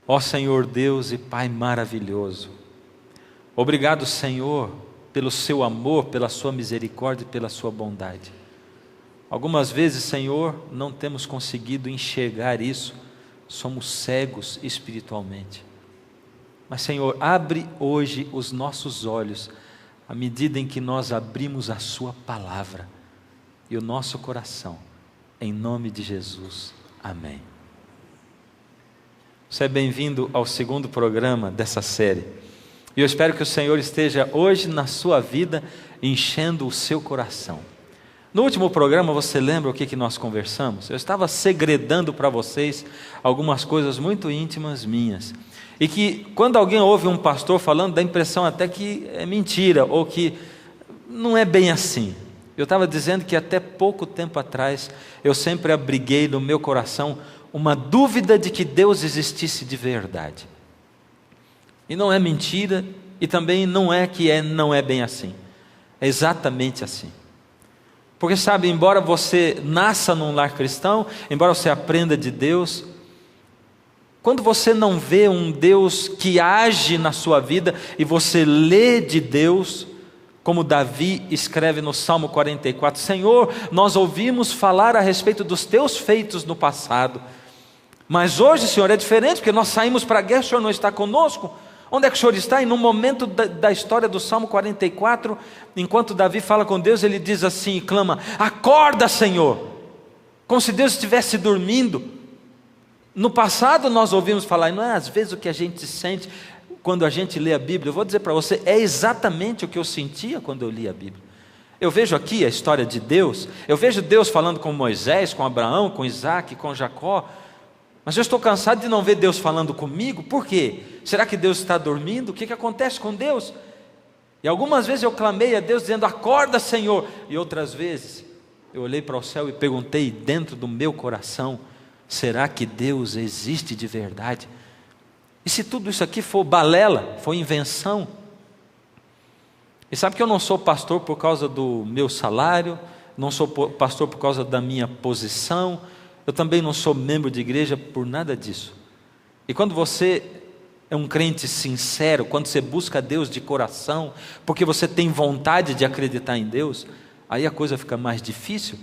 Ó Senhor Deus e Pai maravilhoso, obrigado, Senhor, pelo seu amor, pela sua misericórdia e pela sua bondade. Algumas vezes, Senhor, não temos conseguido enxergar isso, somos cegos espiritualmente. Mas, Senhor, abre hoje os nossos olhos, à medida em que nós abrimos a sua palavra e o nosso coração, em nome de Jesus. Amém. Você é bem-vindo ao segundo programa dessa série. E eu espero que o Senhor esteja hoje na sua vida, enchendo o seu coração. No último programa, você lembra o que nós conversamos? Eu estava segredando para vocês algumas coisas muito íntimas minhas. E que quando alguém ouve um pastor falando, dá a impressão até que é mentira, ou que não é bem assim. Eu estava dizendo que até pouco tempo atrás, eu sempre abriguei no meu coração uma dúvida de que Deus existisse de verdade. E não é mentira, e também não é bem assim. É exatamente assim. Porque sabe, embora você nasça num lar cristão, embora você aprenda de Deus, quando você não vê um Deus que age na sua vida, e você lê de Deus, como Davi escreve no Salmo 44, Senhor, nós ouvimos falar a respeito dos teus feitos no passado, mas hoje, Senhor, é diferente, porque nós saímos para a guerra, o Senhor não está conosco. Onde é que o Senhor está? E no momento da história do Salmo 44, enquanto Davi fala com Deus, ele diz assim e clama, acorda, Senhor, como se Deus estivesse dormindo. No passado nós ouvimos falar, e não é às vezes o que a gente sente quando a gente lê a Bíblia. Eu vou dizer para você, é exatamente o que eu sentia quando eu li a Bíblia. Eu vejo aqui a história de Deus, eu vejo Deus falando com Moisés, com Abraão, com Isaac, com Jacó, mas eu estou cansado de não ver Deus falando comigo. Por quê? Será que Deus está dormindo? O que acontece com Deus? E algumas vezes eu clamei a Deus dizendo, acorda, Senhor. E outras vezes eu olhei para o céu e perguntei dentro do meu coração, será que Deus existe de verdade? E se tudo isso aqui for balela, for invenção? E sabe que eu não sou pastor por causa do meu salário, não sou pastor por causa da minha posição, eu também não sou membro de igreja por nada disso. E quando você é um crente sincero, quando você busca Deus de coração, porque você tem vontade de acreditar em Deus, aí a coisa fica mais difícil,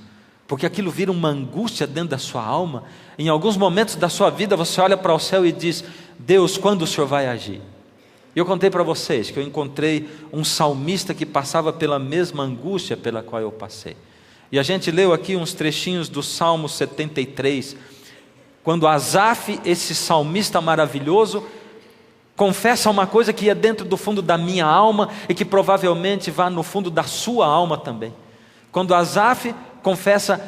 porque aquilo vira uma angústia dentro da sua alma. Em alguns momentos da sua vida você olha para o céu e diz, Deus, quando o Senhor vai agir? E eu contei para vocês que eu encontrei um salmista que passava pela mesma angústia pela qual eu passei. E a gente leu aqui uns trechinhos do Salmo 73, quando Asaf, esse salmista maravilhoso, confessa uma coisa que ia dentro do fundo da minha alma e que provavelmente vá no fundo da sua alma também. Quando Asaf confessa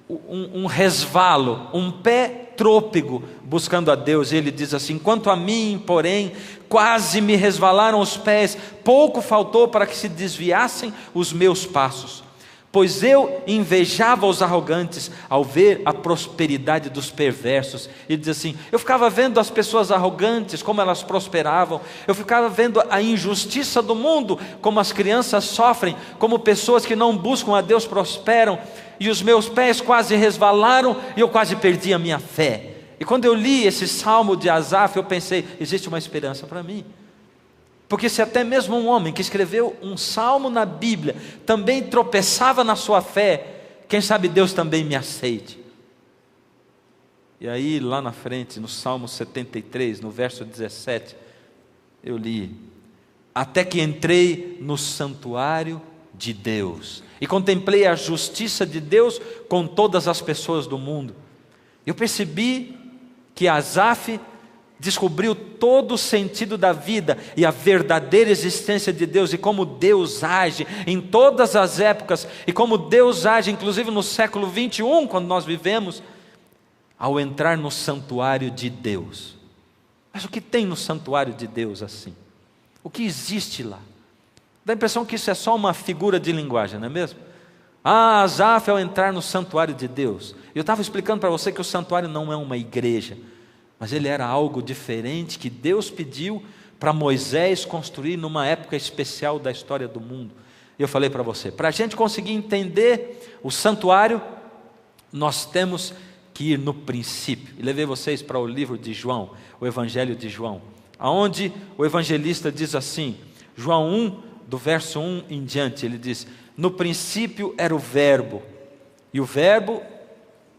um resvalo, um pé trôpego buscando a Deus, e ele diz assim, quanto a mim, porém, quase me resvalaram os pés, pouco faltou para que se desviassem os meus passos. Pois eu invejava os arrogantes ao ver a prosperidade dos perversos. Ele diz assim, eu ficava vendo as pessoas arrogantes, como elas prosperavam. Eu ficava vendo a injustiça do mundo, como as crianças sofrem, como pessoas que não buscam a Deus prosperam. E os meus pés quase resvalaram e eu quase perdi a minha fé. E quando eu li esse salmo de Asaf, eu pensei, existe uma esperança para mim. Porque se até mesmo um homem que escreveu um salmo na Bíblia também tropeçava na sua fé, quem sabe Deus também me aceite. E aí lá na frente, no Salmo 73, no verso 17, eu li, até que entrei no santuário de Deus e contemplei a justiça de Deus com todas as pessoas do mundo. Eu percebi que Asaf descobriu todo o sentido da vida e a verdadeira existência de Deus e como Deus age em todas as épocas e como Deus age inclusive no século 21, quando nós vivemos, ao entrar no santuário de Deus. Mas o que tem no santuário de Deus assim? O que existe lá? Dá a impressão que isso é só uma figura de linguagem, não é mesmo? Ah, Asaf ao entrar no santuário de Deus. Eu estava explicando para você que o santuário não é uma igreja, mas ele era algo diferente que Deus pediu para Moisés construir numa época especial da história do mundo. E eu falei para você, para a gente conseguir entender o santuário, nós temos que ir no princípio. E levei vocês para o livro de João, o Evangelho de João, onde o evangelista diz assim, João 1, do verso 1 em diante, ele diz: no princípio era o verbo, e o verbo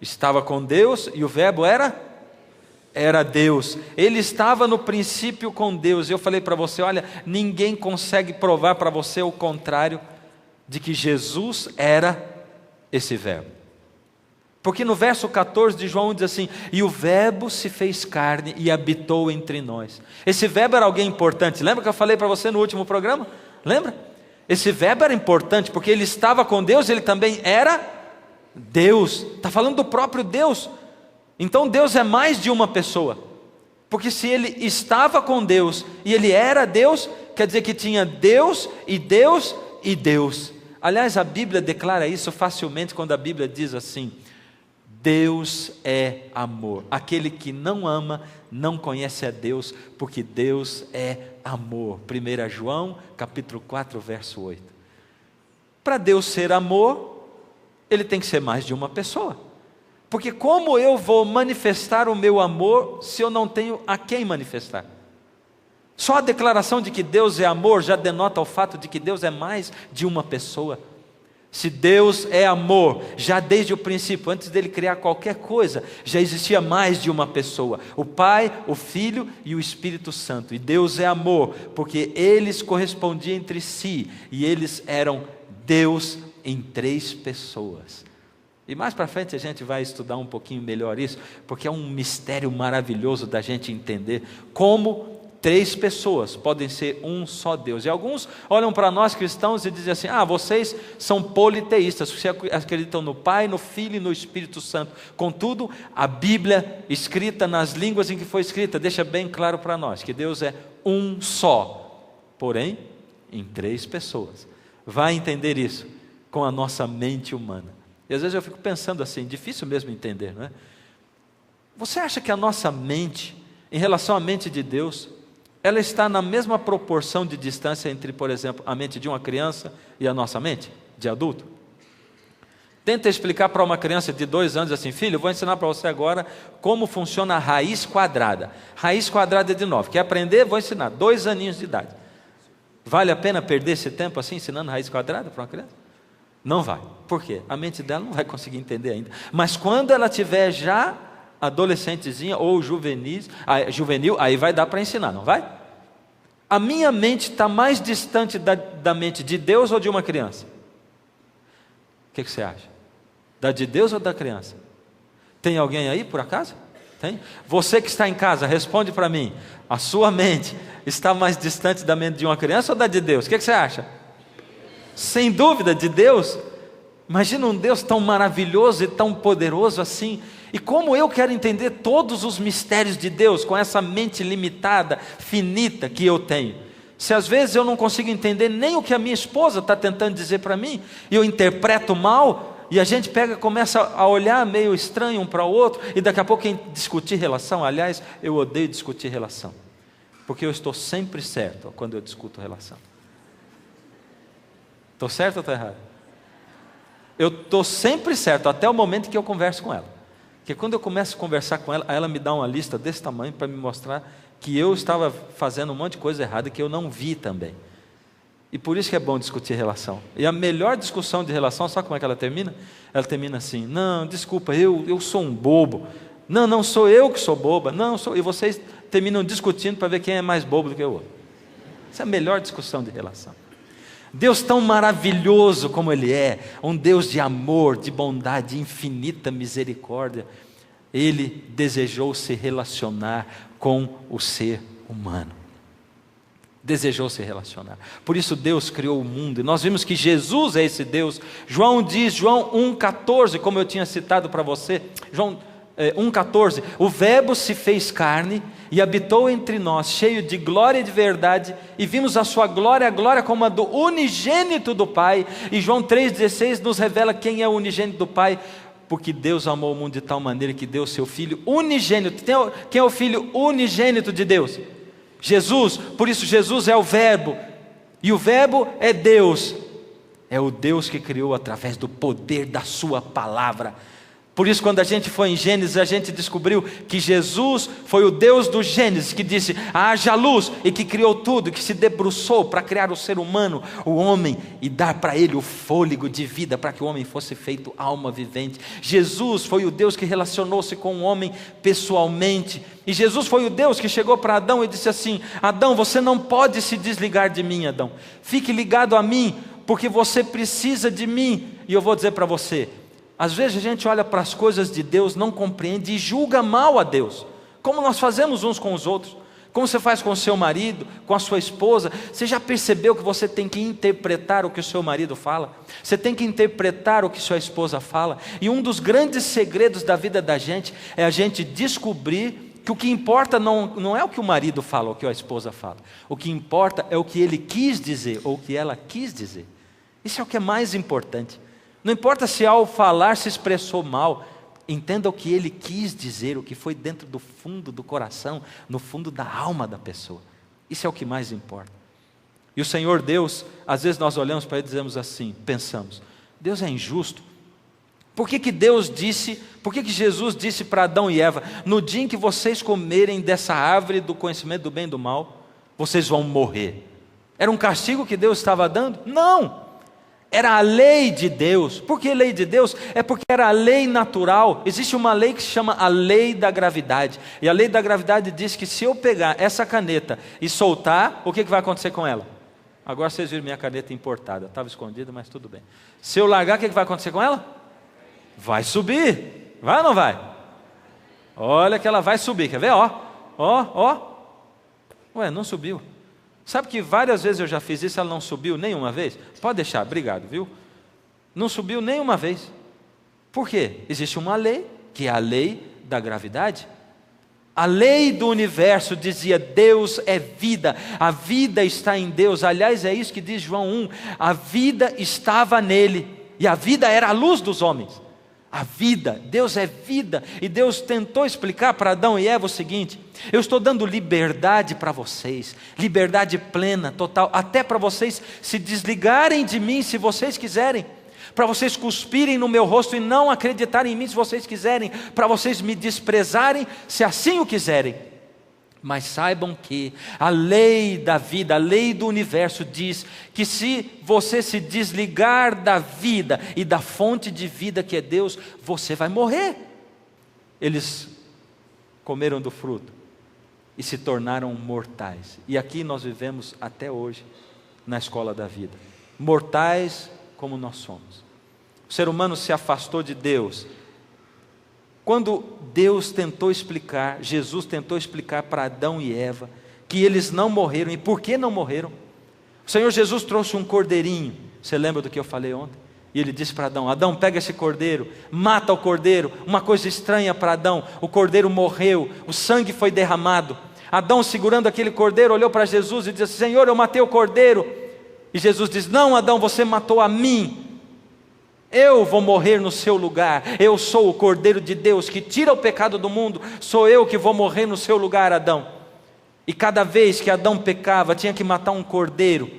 estava com Deus, e o verbo era Deus. Ele estava no princípio com Deus. Eu falei para você, olha, ninguém consegue provar para você o contrário de que Jesus era esse verbo. Porque no verso 14 de João diz assim, e o verbo se fez carne e habitou entre nós. Esse verbo era alguém importante. Lembra que eu falei para você no último programa? Lembra? Esse verbo era importante porque ele estava com Deus, ele também era Deus. Está falando do próprio Deus. Então Deus é mais de uma pessoa. Porque se ele estava com Deus e ele era Deus, quer dizer que tinha Deus e Deus e Deus. Aliás, a Bíblia declara isso facilmente quando a Bíblia diz assim, Deus é amor. Aquele que não ama, não conhece a Deus, porque Deus é amor. 1 João, capítulo 4, verso 8. Para Deus ser amor, Ele tem que ser mais de uma pessoa. Porque como eu vou manifestar o meu amor, se eu não tenho a quem manifestar? Só a declaração de que Deus é amor, já denota o fato de que Deus é mais de uma pessoa. Se Deus é amor, já desde o princípio, antes dele criar qualquer coisa, já existia mais de uma pessoa, o Pai, o Filho e o Espírito Santo. E Deus é amor, porque eles correspondiam entre si, e eles eram Deus em 3 pessoas. E mais para frente a gente vai estudar um pouquinho melhor isso, porque é um mistério maravilhoso da gente entender como 3 pessoas podem ser um só Deus. E alguns olham para nós cristãos e dizem assim, vocês são politeístas, vocês acreditam no Pai, no Filho e no Espírito Santo. Contudo, a Bíblia, escrita nas línguas em que foi escrita, deixa bem claro para nós, que Deus é um só, porém, em 3 pessoas. Vai entender isso com a nossa mente humana. E às vezes eu fico pensando assim, difícil mesmo entender, não é? Você acha que a nossa mente, em relação à mente de Deus, ela está na mesma proporção de distância entre, por exemplo, a mente de uma criança e a nossa mente de adulto? Tenta explicar para uma criança de 2 anos assim, filho, eu vou ensinar para você agora como funciona a raiz quadrada. Raiz quadrada é de 9. Quer aprender? Vou ensinar. 2 aninhos de idade. Vale a pena perder esse tempo assim, ensinando raiz quadrada para uma criança? Não vai. Por quê? A mente dela não vai conseguir entender ainda. Mas quando ela tiver já adolescentezinha ou juvenil, aí vai dar para ensinar, não vai? A minha mente está mais distante da mente de Deus ou de uma criança? O que você acha? Da de Deus ou da criança? Tem alguém aí por acaso? Tem? Você que está em casa, responde para mim. A sua mente está mais distante da mente de uma criança ou da de Deus? O que você acha? Sem dúvida, de Deus. Imagina um Deus tão maravilhoso e tão poderoso assim. E como eu quero entender todos os mistérios de Deus com essa mente limitada, finita que eu tenho? Se às vezes eu não consigo entender nem o que a minha esposa está tentando dizer para mim, e eu interpreto mal, e a gente começa a olhar meio estranho um para o outro, e daqui a pouco discutir relação. Aliás, eu odeio discutir relação, porque eu estou sempre certo quando eu discuto relação. Estou certo ou estou errado? Eu estou sempre certo até o momento que eu converso com ela. Porque quando eu começo a conversar com ela, ela me dá uma lista desse tamanho para me mostrar que eu estava fazendo um monte de coisa errada que eu não vi também. E por isso que é bom discutir relação. E a melhor discussão de relação, sabe como é que ela termina? Ela termina assim, não, desculpa, eu sou um bobo. Não sou eu que sou boba. Não, sou. E vocês terminam discutindo para ver quem é mais bobo do que o outro. Essa é a melhor discussão de relação. Deus tão maravilhoso como Ele é, um Deus de amor, de bondade, de infinita misericórdia, Ele desejou se relacionar com o ser humano. Desejou se relacionar. Por isso Deus criou o mundo, e nós vimos que Jesus é esse Deus. João diz, João 1,14, como eu tinha citado para você, 1,14, o Verbo se fez carne e habitou entre nós, cheio de glória e de verdade, e vimos a sua glória, a glória como a do unigênito do Pai. E João 3,16 nos revela quem é o unigênito do Pai, porque Deus amou o mundo de tal maneira que deu o seu Filho unigênito. Quem é o Filho unigênito de Deus? Jesus. Por isso Jesus é o Verbo, e o Verbo é Deus, é o Deus que criou através do poder da sua palavra. Por isso, quando a gente foi em Gênesis, a gente descobriu que Jesus foi o Deus do Gênesis, que disse, haja luz, e que criou tudo, que se debruçou para criar o ser humano, o homem, e dar para ele o fôlego de vida, para que o homem fosse feito alma vivente. Jesus foi o Deus que relacionou-se com o homem pessoalmente, e Jesus foi o Deus que chegou para Adão e disse assim, Adão, você não pode se desligar de mim, Adão, fique ligado a mim, porque você precisa de mim. E eu vou dizer para você, às vezes a gente olha para as coisas de Deus, não compreende e julga mal a Deus, como nós fazemos uns com os outros, como você faz com o seu marido, com a sua esposa. Você já percebeu que você tem que interpretar o que o seu marido fala? Você tem que interpretar o que sua esposa fala? E um dos grandes segredos da vida da gente é a gente descobrir que o que importa não é o que o marido fala, ou o que a esposa fala. O que importa é o que ele quis dizer, ou o que ela quis dizer. Isso é o que é mais importante. Não importa se ao falar se expressou mal, entenda o que ele quis dizer, o que foi dentro do fundo do coração, no fundo da alma da pessoa. Isso é o que mais importa. E o Senhor Deus, às vezes nós olhamos para ele e dizemos assim, pensamos, Deus é injusto. Por que Jesus disse para Adão e Eva, no dia em que vocês comerem dessa árvore do conhecimento do bem e do mal, vocês vão morrer? Era um castigo que Deus estava dando? Não! Era a lei de Deus. Por que lei de Deus? É porque era a lei natural. Existe uma lei que se chama a lei da gravidade. E a lei da gravidade diz que se eu pegar essa caneta e soltar, o que vai acontecer com ela? Agora vocês viram minha caneta importada. Estava escondida, mas tudo bem. Se eu largar, o que vai acontecer com ela? Vai subir. Vai ou não vai? Olha que ela vai subir. Quer ver? Ué, não subiu. Sabe que várias vezes eu já fiz isso, ela não subiu nenhuma vez? Pode deixar, obrigado, viu? Não subiu nenhuma vez. Por quê? Existe uma lei, que é a lei da gravidade. A lei do universo dizia, Deus é vida, a vida está em Deus. Aliás, é isso que diz João 1, a vida estava nele, e a vida era a luz dos homens. A vida, Deus é vida, e Deus tentou explicar para Adão e Eva o seguinte, eu estou dando liberdade para vocês, liberdade plena, total, até para vocês se desligarem de mim se vocês quiserem, para vocês cuspirem no meu rosto e não acreditarem em mim se vocês quiserem, para vocês me desprezarem se assim o quiserem. Mas saibam que a lei da vida, a lei do universo diz que se você se desligar da vida e da fonte de vida que é Deus, você vai morrer. Eles comeram do fruto e se tornaram mortais. E aqui nós vivemos até hoje na escola da vida. Mortais como nós somos. O ser humano se afastou de Deus. Quando Deus tentou explicar, Jesus tentou explicar para Adão e Eva que eles não morreram. E por que não morreram? O Senhor Jesus trouxe um cordeirinho. Você lembra do que eu falei ontem? E ele disse para Adão, Adão, pega esse cordeiro, mata o cordeiro. Uma coisa estranha para Adão, o cordeiro morreu, o sangue foi derramado. Adão, segurando aquele cordeiro, olhou para Jesus e disse, Senhor, eu matei o cordeiro. E Jesus diz, não, Adão, você matou a mim. Eu vou morrer no seu lugar. Eu sou o Cordeiro de Deus que tira o pecado do mundo. Sou eu que vou morrer no seu lugar, Adão. E cada vez que Adão pecava, tinha que matar um cordeiro,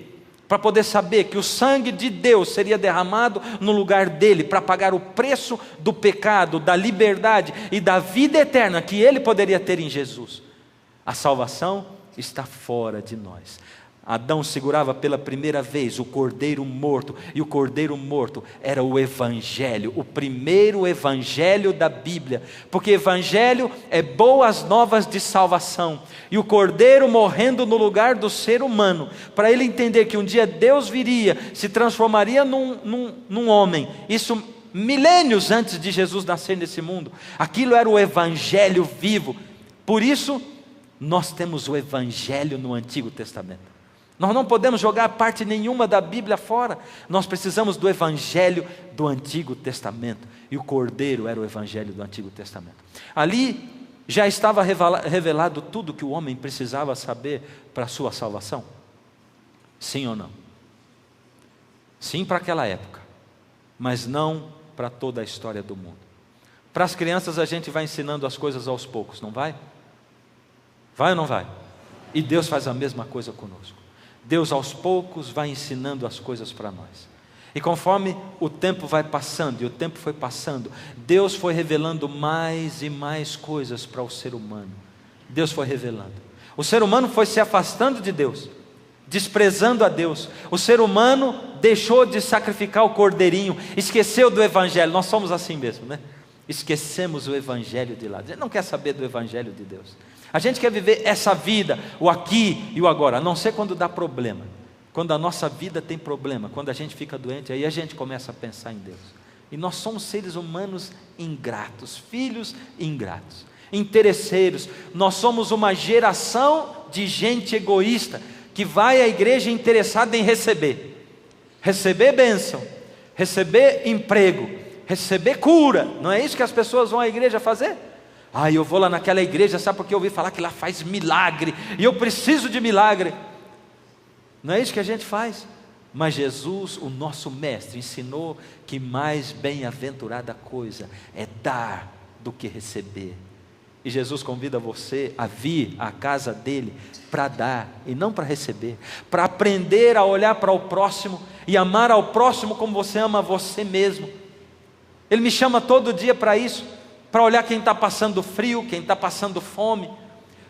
para poder saber que o sangue de Deus seria derramado no lugar dele, para pagar o preço do pecado, da liberdade e da vida eterna que ele poderia ter em Jesus. A salvação está fora de nós. Adão segurava pela primeira vez o cordeiro morto, e o cordeiro morto era o evangelho, o primeiro evangelho da Bíblia, porque evangelho é boas novas de salvação, e o cordeiro morrendo no lugar do ser humano, para ele entender que um dia Deus viria, se transformaria num homem, isso milênios antes de Jesus nascer nesse mundo. Aquilo era o evangelho vivo. Por isso nós temos o evangelho no Antigo Testamento. Nós não podemos jogar parte nenhuma da Bíblia fora. Nós precisamos do Evangelho do Antigo Testamento. E o Cordeiro era o Evangelho do Antigo Testamento. Ali já estava revelado tudo que o homem precisava saber para a sua salvação? Sim ou não? Sim, para aquela época, mas não para toda a história do mundo. Para as crianças a gente vai ensinando as coisas aos poucos, não vai? Vai ou não vai? E Deus faz a mesma coisa conosco. Deus aos poucos vai ensinando as coisas para nós. E conforme o tempo vai passando, e o tempo foi passando, Deus foi revelando mais e mais coisas para o ser humano. Deus foi revelando. O ser humano foi se afastando de Deus, desprezando a Deus. O ser humano deixou de sacrificar o cordeirinho, esqueceu do Evangelho. Nós somos assim mesmo, né? Esquecemos o Evangelho de lado. A gente não quer saber do Evangelho de Deus. A gente quer viver essa vida, o aqui e o agora, a não ser quando dá problema. Quando a nossa vida tem problema, quando a gente fica doente, aí a gente começa a pensar em Deus. E nós somos seres humanos ingratos, filhos ingratos, interesseiros. Nós somos uma geração de gente egoísta, que vai à igreja interessada em receber bênção, receber emprego, receber cura. Não é isso que as pessoas vão à igreja fazer? Eu vou lá naquela igreja, sabe porque eu ouvi falar que lá faz milagre, e eu preciso de milagre. Não é isso que a gente faz? Mas Jesus, o nosso mestre, ensinou que mais bem-aventurada coisa é dar do que receber. E Jesus convida você a vir à casa dele para dar e não para receber, para aprender a olhar para o próximo e amar ao próximo como você ama a você mesmo. Ele me chama todo dia para isso, para olhar quem está passando frio, quem está passando fome,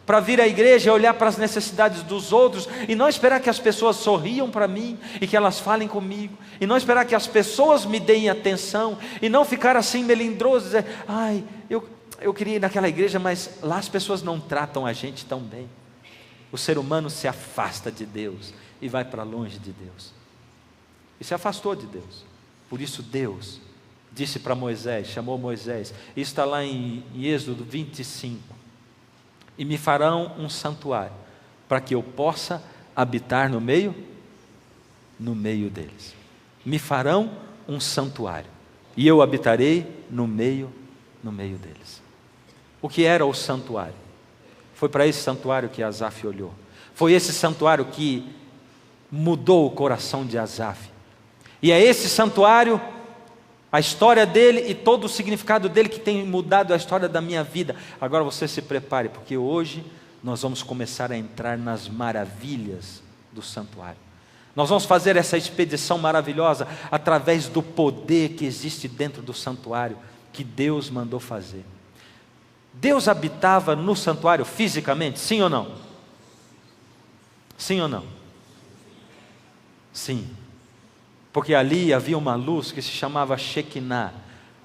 para vir à igreja e olhar para as necessidades dos outros, e não esperar que as pessoas sorriam para mim, e que elas falem comigo, e não esperar que as pessoas me deem atenção, e não ficar assim melindroso, dizer, eu queria ir naquela igreja, mas lá as pessoas não tratam a gente tão bem. O ser humano se afasta de Deus, e vai para longe de Deus, e se afastou de Deus. Por isso Deus disse para Moisés, chamou Moisés, isso está lá em Êxodo 25, e me farão um santuário, para que eu possa habitar no meio deles. Me farão um santuário, e eu habitarei no meio deles. O que era o santuário? Foi para esse santuário que Asaf olhou. Foi esse santuário que mudou o coração de Asaf. E é esse santuário, a história dele e todo o significado dele que tem mudado a história da minha vida. Agora você se prepare, porque hoje nós vamos começar a entrar nas maravilhas do santuário. Nós vamos fazer essa expedição maravilhosa através do poder que existe dentro do santuário, que Deus mandou fazer. Deus habitava no santuário fisicamente, sim ou não? Sim ou não? Sim. Porque ali havia uma luz que se chamava Shekinah.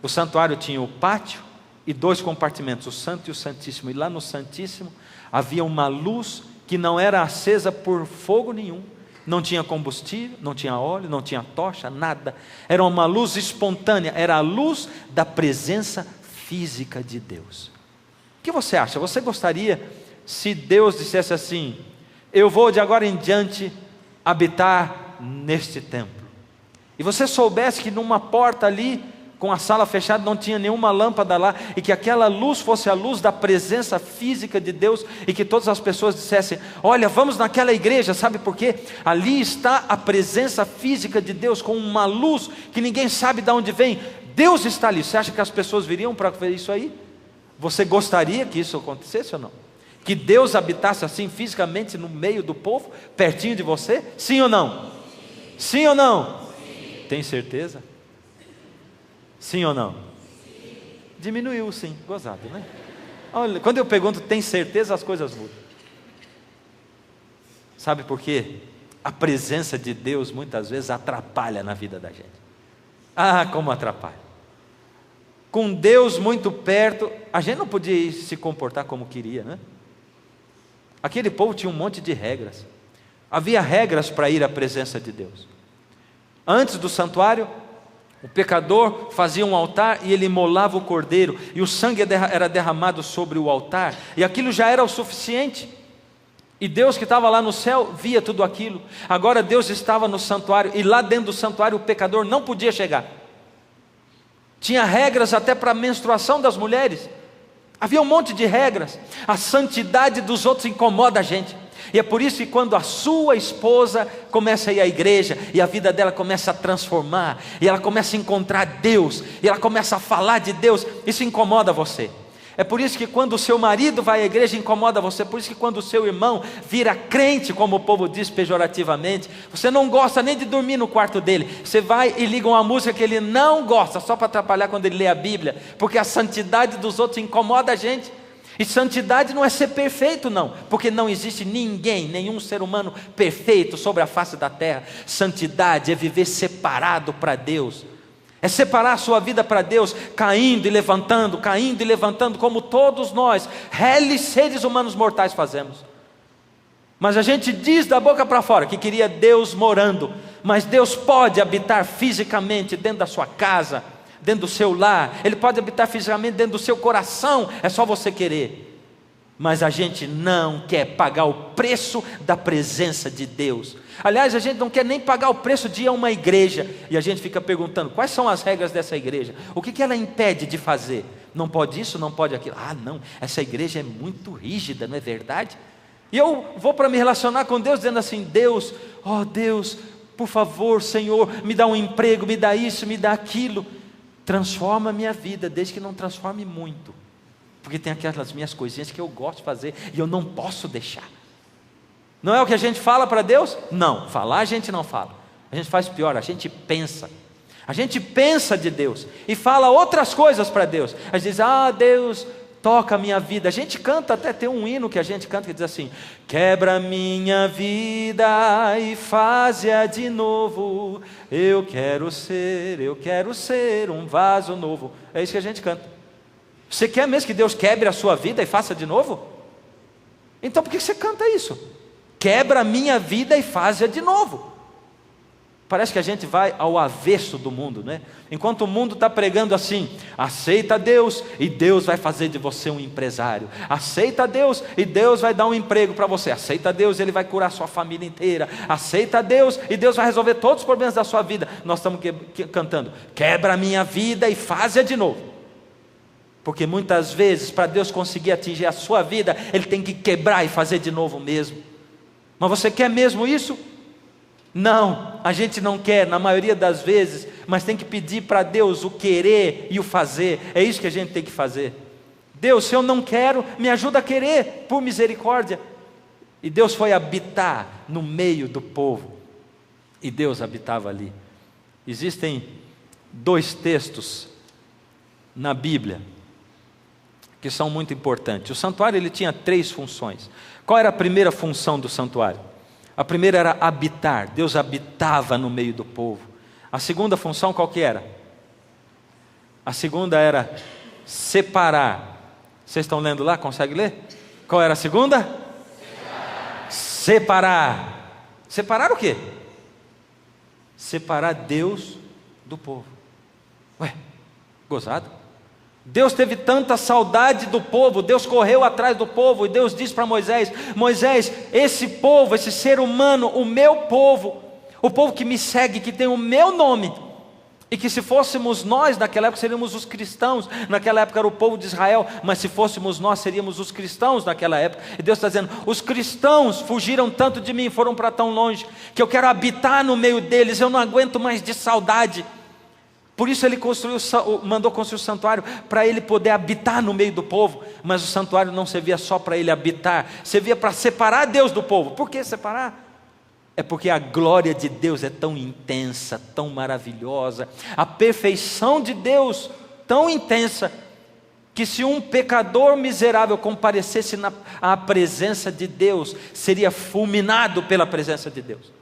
O santuário tinha o pátio e 2 compartimentos, o Santo e o Santíssimo. E lá no Santíssimo havia uma luz que não era acesa por fogo nenhum. Não tinha combustível, não tinha óleo, não tinha tocha, nada. Era uma luz espontânea, era a luz da presença física de Deus. O que você acha? Você gostaria se Deus dissesse assim, eu vou de agora em diante habitar neste templo? E você soubesse que numa porta ali, com a sala fechada, não tinha nenhuma lâmpada lá, e que aquela luz fosse a luz da presença física de Deus, e que todas as pessoas dissessem, olha, vamos naquela igreja, sabe por quê? Ali está a presença física de Deus, com uma luz que ninguém sabe de onde vem. Deus está ali. Você acha que as pessoas viriam para ver isso aí? Você gostaria que isso acontecesse ou não? Que Deus habitasse assim fisicamente no meio do povo, pertinho de você? Sim ou não? Sim ou não? Sim. Tem certeza? Sim ou não? Sim. Diminuiu sim, gozado, né? Olha, quando eu pergunto, tem certeza, as coisas mudam. Sabe por quê? A presença de Deus muitas vezes atrapalha na vida da gente. Ah, como atrapalha. Com Deus muito perto, a gente não podia se comportar como queria, né? Aquele povo tinha um monte de regras. Havia regras para ir à presença de Deus. Antes do santuário, o pecador fazia um altar e ele imolava o cordeiro, e o sangue era derramado sobre o altar, e aquilo já era o suficiente. E Deus que estava lá no céu via tudo aquilo. Agora Deus estava no santuário, e lá dentro do santuário o pecador não podia chegar. Tinha regras até para a menstruação das mulheres. Havia um monte de regras. A santidade dos outros incomoda a gente. E é por isso que quando a sua esposa começa a ir à igreja, e a vida dela começa a transformar, e ela começa a encontrar Deus, e ela começa a falar de Deus, isso incomoda você. É por isso que quando o seu marido vai à igreja, incomoda você. É por isso que quando o seu irmão vira crente, como o povo diz pejorativamente, você não gosta nem de dormir no quarto dele. Você vai e liga uma música que ele não gosta, só para atrapalhar quando ele lê a Bíblia, porque a santidade dos outros incomoda a gente. E santidade não é ser perfeito, não, porque não existe ninguém, nenhum ser humano perfeito sobre a face da terra. Santidade é viver separado para Deus, é separar a sua vida para Deus, caindo e levantando, como todos nós, réis seres humanos mortais, fazemos. Mas a gente diz da boca para fora que queria Deus morando, mas Deus pode habitar fisicamente dentro da sua casa, dentro do seu lar, Ele pode habitar fisicamente dentro do seu coração, é só você querer. Mas a gente não quer pagar o preço da presença de Deus. Aliás, a gente não quer nem pagar o preço de ir a uma igreja, e a gente fica perguntando, quais são as regras dessa igreja? O que ela impede de fazer? Não pode isso, não pode aquilo. Ah não, essa igreja é muito rígida, não é verdade? E eu vou para me relacionar com Deus dizendo assim, Deus, ó Deus, por favor Senhor, me dá um emprego, me dá isso, me dá aquilo. Transforma a minha vida, desde que não transforme muito, porque tem aquelas minhas coisinhas que eu gosto de fazer e eu não posso deixar. Não é o que a gente fala para Deus? Não, falar a gente não fala. A gente faz pior, a gente pensa. A gente pensa de Deus e fala outras coisas para Deus. A gente diz, ah Deus, toca a minha vida. A gente canta, até tem um hino que a gente canta que diz assim, quebra minha vida e faz-a de novo, eu quero ser um vaso novo. É isso que a gente canta. Você quer mesmo que Deus quebre a sua vida e faça de novo? Então por que você canta isso? Quebra a minha vida e faz-a de novo. Parece que a gente vai ao avesso do mundo, né? Enquanto o mundo está pregando assim, aceita Deus e Deus vai fazer de você um empresário. Aceita Deus e Deus vai dar um emprego para você. Aceita Deus e Ele vai curar a sua família inteira. Aceita Deus e Deus vai resolver todos os problemas da sua vida. Nós estamos cantando, quebra a minha vida e faz-a de novo. Porque muitas vezes, para Deus conseguir atingir a sua vida, Ele tem que quebrar e fazer de novo mesmo. Mas você quer mesmo isso? Não, a gente não quer na maioria das vezes, mas tem que pedir para Deus o querer e o fazer. É isso que a gente tem que fazer. Deus, se eu não quero, me ajuda a querer, por misericórdia. E Deus foi habitar no meio do povo, e Deus habitava ali. Existem 2 textos na Bíblia que são muito importantes. O santuário ele tinha 3 funções. Qual era a primeira função do santuário? A primeira era habitar. Deus habitava no meio do povo. A segunda função qual que era? A segunda era separar. Vocês estão lendo lá? Consegue ler? Qual era a segunda? Separar. Separar o quê? Separar Deus do povo. Ué, gozado? Deus teve tanta saudade do povo, Deus correu atrás do povo, e Deus disse para Moisés, Moisés, esse povo, esse ser humano, o meu povo, o povo que me segue, que tem o meu nome, e que se fôssemos nós, naquela época seríamos os cristãos, naquela época era o povo de Israel, mas se fôssemos nós, seríamos os cristãos naquela época, e Deus está dizendo, os cristãos fugiram tanto de mim, foram para tão longe, que eu quero habitar no meio deles, eu não aguento mais de saudade. Por isso Ele mandou construir o santuário, para Ele poder habitar no meio do povo. Mas o santuário não servia só para Ele habitar, servia para separar Deus do povo. Por que separar? É porque a glória de Deus é tão intensa, tão maravilhosa, a perfeição de Deus tão intensa, que se um pecador miserável comparecesse à presença de Deus, seria fulminado pela presença de Deus.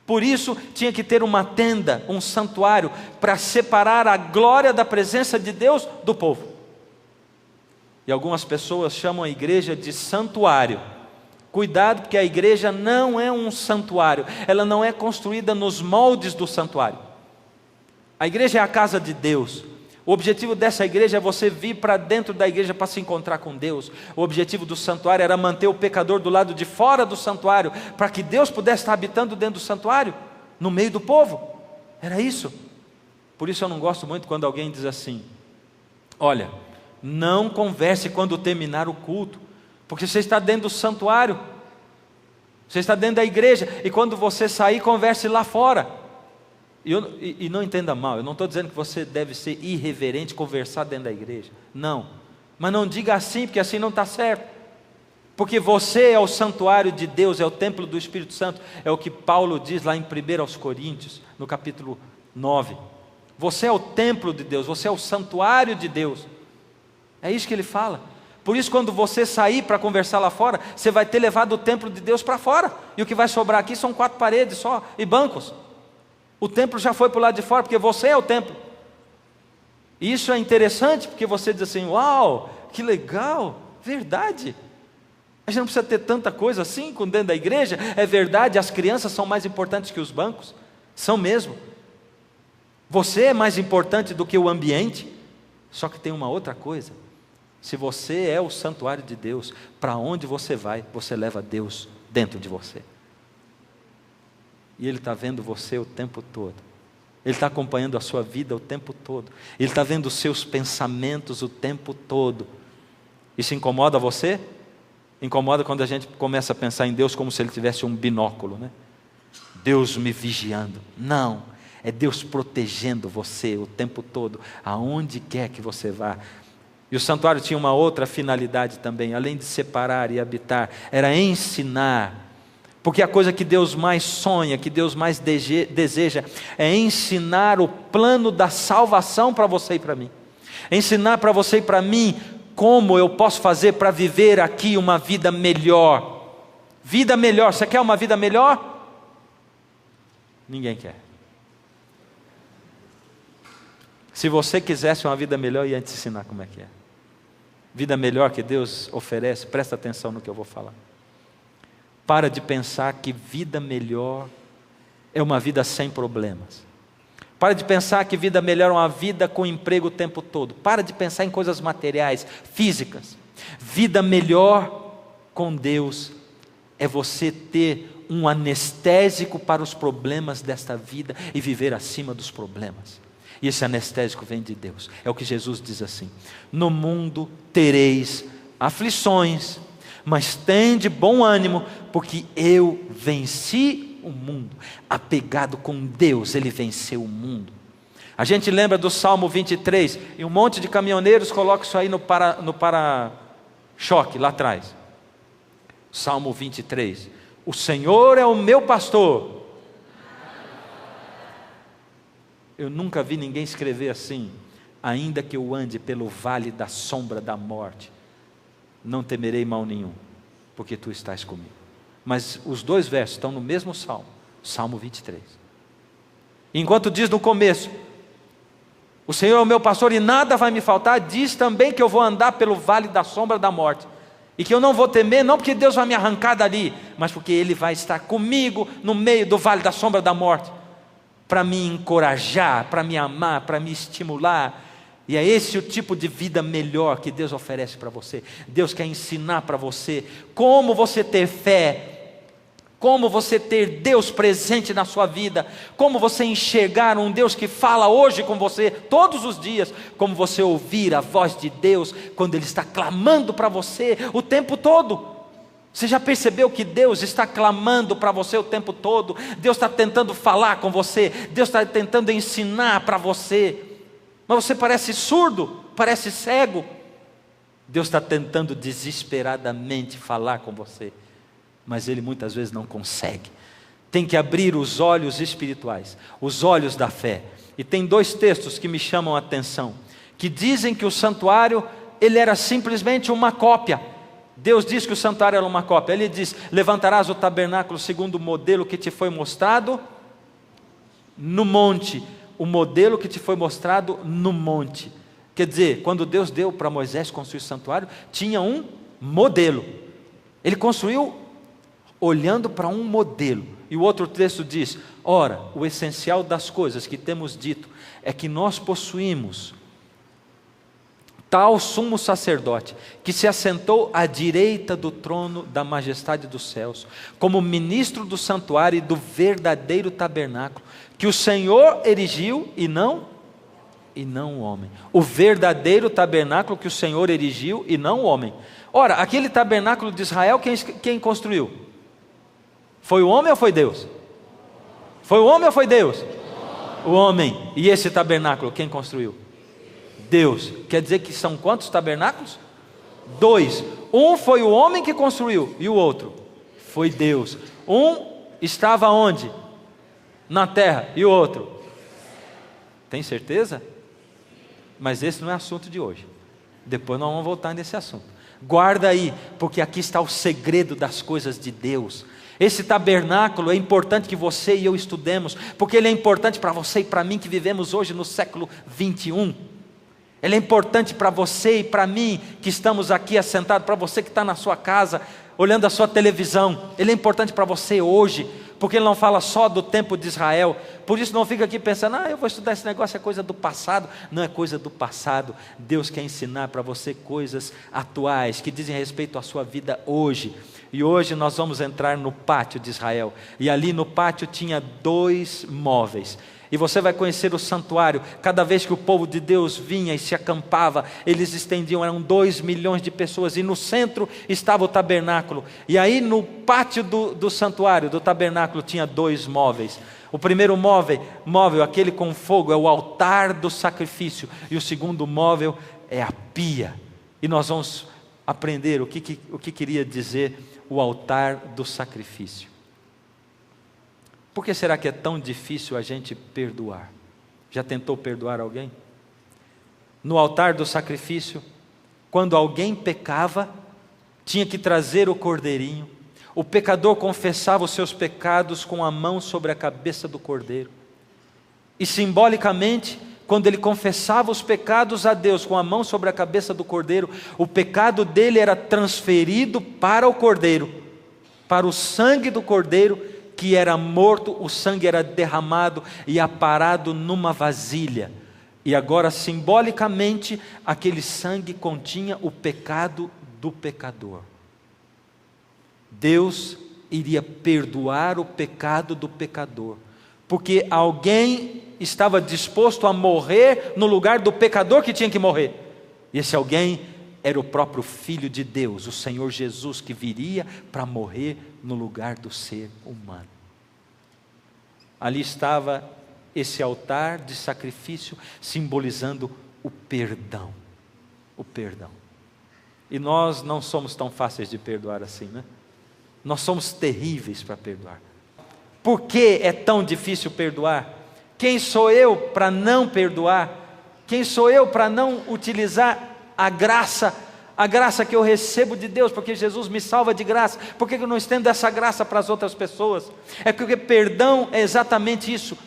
Por isso tinha que ter uma tenda, um santuário, para separar a glória da presença de Deus do povo. E algumas pessoas chamam a igreja de santuário. Cuidado, porque a igreja não é um santuário, ela não é construída nos moldes do santuário. A igreja é a casa de Deus, O objetivo dessa igreja é você vir para dentro da igreja para se encontrar com Deus. O objetivo do santuário era manter o pecador do lado de fora do santuário, para que Deus pudesse estar habitando dentro do santuário, no meio do povo. Era isso. Por isso eu não gosto muito quando alguém diz assim: olha, não converse quando terminar o culto, porque você está dentro do santuário, você está dentro da igreja, e quando você sair, converse lá fora. E não entenda mal, eu não estou dizendo que você deve ser irreverente, conversar dentro da igreja, não, mas não diga assim, porque assim não está certo, porque você é o santuário de Deus, é o templo do Espírito Santo, é o que Paulo diz lá em 1 aos Coríntios, no capítulo 9, você é o templo de Deus, você é o santuário de Deus, é isso que ele fala. Por isso, quando você sair para conversar lá fora, você vai ter levado o templo de Deus para fora, e o que vai sobrar aqui são 4 paredes só, e bancos. O templo já foi para o lado de fora, porque você é o templo. E isso é interessante, porque você diz assim: uau, que legal, verdade. A gente não precisa ter tanta coisa assim dentro da igreja. É verdade, as crianças são mais importantes que os bancos, são mesmo. Você é mais importante do que o ambiente. Só que tem uma outra coisa: se você é o santuário de Deus, para onde você vai, você leva Deus dentro de você. E Ele está vendo você o tempo todo, Ele está acompanhando a sua vida o tempo todo, Ele está vendo os seus pensamentos o tempo todo. Isso incomoda você? Incomoda quando a gente começa a pensar em Deus como se Ele tivesse um binóculo, né? Deus me vigiando. Não, é Deus protegendo você o tempo todo, aonde quer que você vá. E o santuário tinha uma outra finalidade também, além de separar e habitar, era ensinar. Porque a coisa que Deus mais sonha, que Deus mais deseja, é ensinar o plano da salvação para você e para mim. Ensinar para você e para mim como eu posso fazer para viver aqui uma vida melhor. Vida melhor, você quer uma vida melhor? Ninguém quer. Se você quisesse uma vida melhor, eu ia te ensinar como é que é. Vida melhor que Deus oferece, presta atenção no que eu vou falar. Para de pensar que vida melhor é uma vida sem problemas. Para de pensar que vida melhor é uma vida com emprego o tempo todo. Para de pensar em coisas materiais, físicas. Vida melhor com Deus é você ter um anestésico para os problemas desta vida e viver acima dos problemas. E esse anestésico vem de Deus. É o que Jesus diz assim: no mundo tereis aflições, mas tende bom ânimo, porque eu venci o mundo. Apegado com Deus, ele venceu o mundo. A gente lembra do Salmo 23, e um monte de caminhoneiros colocam isso aí no para-choque lá atrás. Salmo 23: o Senhor é o meu pastor. Eu nunca vi ninguém escrever assim: ainda que eu ande pelo vale da sombra da morte, não temerei mal nenhum, porque tu estás comigo. Mas os dois versos estão no mesmo salmo, Salmo 23. Enquanto diz no começo: o Senhor é o meu pastor e nada vai me faltar, diz também que eu vou andar pelo vale da sombra da morte, e que eu não vou temer, não porque Deus vai me arrancar dali, mas porque Ele vai estar comigo no meio do vale da sombra da morte, para me encorajar, para me amar, para me estimular. E é esse o tipo de vida melhor que Deus oferece para você. Deus quer ensinar para você como você ter fé, como você ter Deus presente na sua vida, como você enxergar um Deus que fala hoje com você, todos os dias, como você ouvir a voz de Deus, quando Ele está clamando para você o tempo todo. Você já percebeu que Deus está clamando para você o tempo todo? Deus está tentando falar com você, Deus está tentando ensinar para você, mas você parece surdo, parece cego. Deus está tentando desesperadamente falar com você, mas Ele muitas vezes não consegue. Tem que abrir os olhos espirituais, os olhos da fé. E tem 2 textos que me chamam a atenção, que dizem que o santuário, ele era simplesmente uma cópia. Deus diz que o santuário era uma cópia. Ele diz: levantarás o tabernáculo segundo o modelo que te foi mostrado no monte. O modelo que te foi mostrado no monte. Quer dizer, quando Deus deu para Moisés construir o santuário, tinha um modelo. Ele construiu olhando para um modelo. E o outro texto diz: ora, o essencial das coisas que temos dito é que nós possuímos tal sumo sacerdote, que se assentou à direita do trono da majestade dos céus, como ministro do santuário e do verdadeiro tabernáculo, que o Senhor erigiu e não o homem. O verdadeiro tabernáculo que o Senhor erigiu e não o homem. Ora, aquele tabernáculo de Israel, quem construiu? Foi o homem ou foi Deus? Foi o homem ou foi Deus? O homem. E esse tabernáculo, quem construiu? Deus. Quer dizer que são quantos tabernáculos? 2. Um foi o homem que construiu e o outro foi Deus. Um estava onde? Na terra. E o outro? Tem certeza? Mas esse não é assunto de hoje. Depois nós vamos voltar nesse assunto. Guarda aí, porque aqui está o segredo das coisas de Deus. Esse tabernáculo é importante que você e eu estudemos, porque ele é importante para você e para mim que vivemos hoje no século 21. Ele é importante para você e para mim que estamos aqui assentados, para você que está na sua casa, olhando a sua televisão. Ele é importante para você hoje, porque ele não fala só do tempo de Israel. Por isso não fica aqui pensando, eu vou estudar esse negócio, é coisa do passado. Não é coisa do passado. Deus quer ensinar para você coisas atuais, que dizem respeito à sua vida hoje. E hoje nós vamos entrar no pátio de Israel. E ali no pátio tinha 2 móveis. E você vai conhecer o santuário. Cada vez que o povo de Deus vinha e se acampava, eles estendiam, eram 2 milhões de pessoas, e no centro estava o tabernáculo. E aí no pátio do santuário, do tabernáculo, tinha 2 móveis. O primeiro móvel, aquele com fogo, é o altar do sacrifício. E o segundo móvel é a pia. E nós vamos aprender o que queria dizer o altar do sacrifício. Por que será que é tão difícil a gente perdoar? Já tentou perdoar alguém? No altar do sacrifício, quando alguém pecava, tinha que trazer o cordeirinho. O pecador confessava os seus pecados com a mão sobre a cabeça do cordeiro. E simbolicamente, quando ele confessava os pecados a Deus com a mão sobre a cabeça do cordeiro, o pecado dele era transferido para o cordeiro, para o sangue do cordeiro, que era morto, o sangue era derramado e aparado numa vasilha. E agora, simbolicamente, aquele sangue continha o pecado do pecador. Deus iria perdoar o pecado do pecador, porque alguém estava disposto a morrer no lugar do pecador que tinha que morrer. E esse alguém era o próprio Filho de Deus, o Senhor Jesus, que viria para morrer no lugar do ser humano. Ali estava esse altar de sacrifício simbolizando o perdão. O perdão. E nós não somos tão fáceis de perdoar assim, né? Nós somos terríveis para perdoar. Por que é tão difícil perdoar? Quem sou eu para não perdoar? Quem sou eu para não utilizar a graça que eu recebo de Deus, porque Jesus me salva de graça? Por que eu não estendo essa graça para as outras pessoas? É porque perdão é exatamente isso.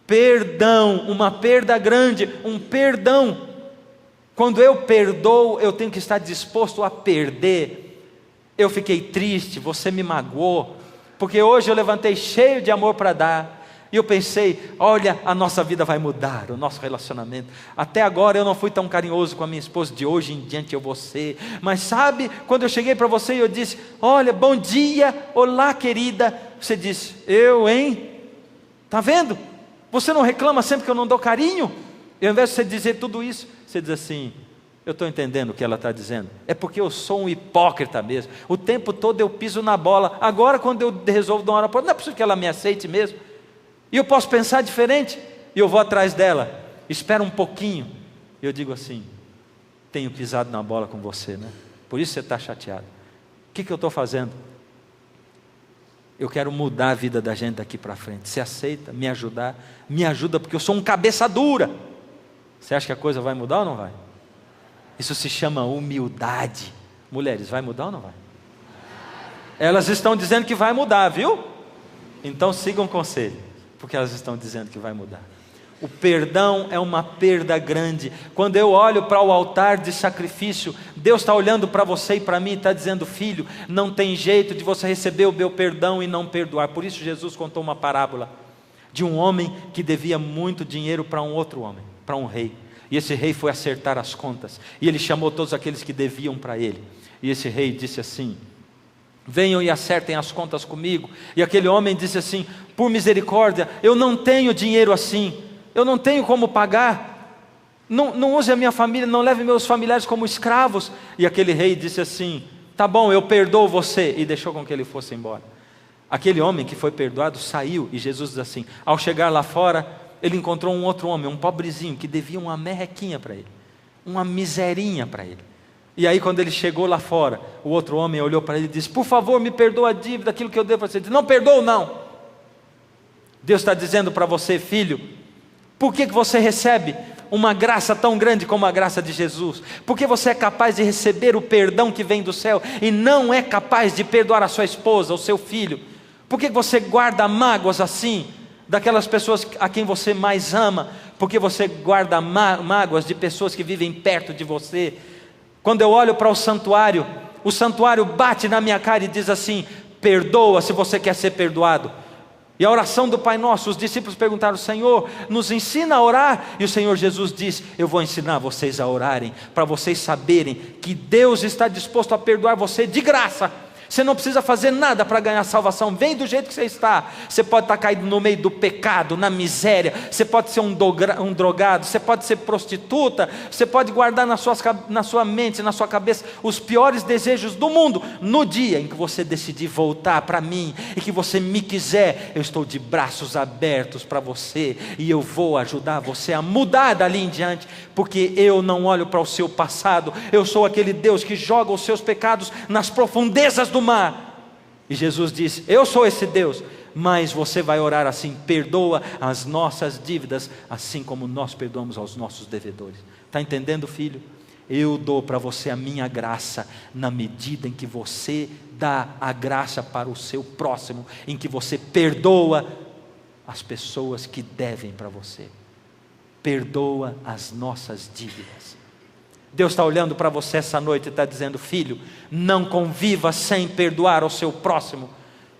Perdão, uma perda grande, um perdão. Quando eu perdoo, eu tenho que estar disposto a perder. Eu fiquei triste, você me magoou, porque hoje eu levantei cheio de amor para dar. E eu pensei, olha, a nossa vida vai mudar, o nosso relacionamento. Até agora eu não fui tão carinhoso com a minha esposa, de hoje em diante eu vou ser. Mas sabe, quando eu cheguei para você e eu disse, olha, bom dia, olá querida. Você disse, eu, hein? Está vendo? Você não reclama sempre que eu não dou carinho? E ao invés de você dizer tudo isso, você diz assim, eu estou entendendo o que ela está dizendo. É porque eu sou um hipócrita mesmo. O tempo todo eu piso na bola. Agora quando eu resolvo dar uma hora, não é possível que ela me aceite mesmo. E eu posso pensar diferente, e eu vou atrás dela, espera um pouquinho, e eu digo assim, tenho pisado na bola com você, né? Por isso você está chateado. O que eu estou fazendo? Eu quero mudar a vida da gente daqui para frente. Você aceita? Me ajudar? Me ajuda, porque eu sou um cabeça dura. Você acha que a coisa vai mudar ou não vai? Isso se chama humildade. Mulheres, vai mudar ou não vai? Elas estão dizendo que vai mudar, viu? Então sigam o conselho, porque elas estão dizendo que vai mudar. O perdão é uma perda grande. Quando eu olho para o altar de sacrifício, Deus está olhando para você e para mim e está dizendo, filho, não tem jeito de você receber o meu perdão e não perdoar. Por isso Jesus contou uma parábola de um homem que devia muito dinheiro para um outro homem, para um rei. E esse rei foi acertar as contas, e ele chamou todos aqueles que deviam para ele. E esse rei disse assim: venham e acertem as contas comigo. E aquele homem disse assim: por misericórdia, eu não tenho dinheiro assim, eu não tenho como pagar, não use a minha família, não leve meus familiares como escravos. E aquele rei disse assim: tá bom, eu perdoo você, e deixou com que ele fosse embora. Aquele homem que foi perdoado saiu, e Jesus diz assim: ao chegar lá fora, ele encontrou um outro homem, um pobrezinho, que devia uma merrequinha para ele, uma miserinha para ele. E aí quando ele chegou lá fora, o outro homem olhou para ele e disse: por favor, me perdoa a dívida, aquilo que eu devo a você. Ele disse: não perdoo não. Deus está dizendo para você: filho, por que você recebe uma graça tão grande como a graça de Jesus? Porque você é capaz de receber o perdão que vem do céu e não é capaz de perdoar a sua esposa, o seu filho? Por que você guarda mágoas assim daquelas pessoas a quem você mais ama? Porque você guarda mágoas de pessoas que vivem perto de você. Quando eu olho para o santuário bate na minha cara e diz assim: perdoa se você quer ser perdoado. E a oração do Pai Nosso, os discípulos perguntaram: Senhor, nos ensina a orar. E o Senhor Jesus diz: eu vou ensinar vocês a orarem, para vocês saberem que Deus está disposto a perdoar você de graça. Você não precisa fazer nada para ganhar salvação. Vem do jeito que você está. Você pode estar caído no meio do pecado, na miséria. Você pode ser um drogado. Você pode ser prostituta. Você pode guardar na sua mente, na sua cabeça, os piores desejos do mundo. No dia em que você decidir voltar para mim e que você me quiser, eu estou de braços abertos para você, e eu vou ajudar você a mudar dali em diante, porque eu não olho para o seu passado. Eu sou aquele Deus que joga os seus pecados nas profundezas do mar. E Jesus disse: eu sou esse Deus. Mas você vai orar assim: perdoa as nossas dívidas, assim como nós perdoamos aos nossos devedores. Está entendendo, filho? Eu dou para você a minha graça na medida em que você dá a graça para o seu próximo, em que você perdoa as pessoas que devem para você. Perdoa as nossas dívidas. Deus está olhando para você essa noite e está dizendo: filho, não conviva sem perdoar ao seu próximo.